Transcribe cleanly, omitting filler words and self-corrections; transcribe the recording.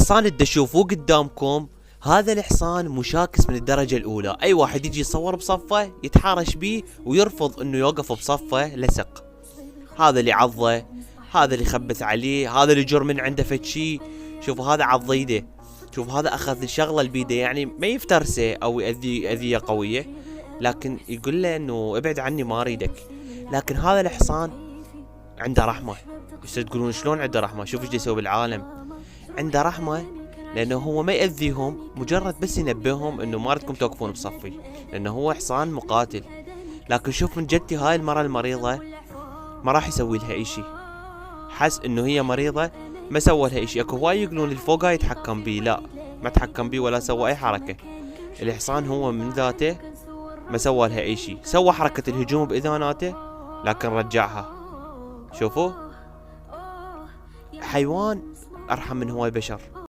الحصان اللي تشوفوه قدامكم هذا الحصان مشاكس من الدرجة الأولى، أي واحد يجي يصور بصفه يتحارش بيه ويرفض إنه يوقف بصفه لسق. هذا اللي عضه، هذا اللي خبث عليه، هذا اللي جر من عنده فد شي. شوفوا هذا عض ايده، شوف هذا أخذ الشغلة بيده، يعني ما يفترسه أو يأذي أذية قوية، لكن يقول له إنه ابعد عني ما أريدك. لكن هذا الحصان عنده رحمة. تقولون شلون عنده رحمة؟ شوف ايش يسوي بالعالم. عنده رحمة لانه هو ما يأذيهم، مجرد بس ينبههم انه ما ردكم توقفون بصفي، لانه هو حصان مقاتل. لكن شوف من جدتي هاي المرة المريضة ما راح يسوي لها اي شيء، حس انه هي مريضة ما سوى لها اي شيء. اكو هواي يقولون الفوقها يتحكم بيه، لا ما تحكم بيه ولا سوى اي حركة. الحصان هو من ذاته ما سوى لها اي شيء، سوى حركة الهجوم باذاناته لكن رجعها. شوفوا حيوان ارحم من هواي بشر.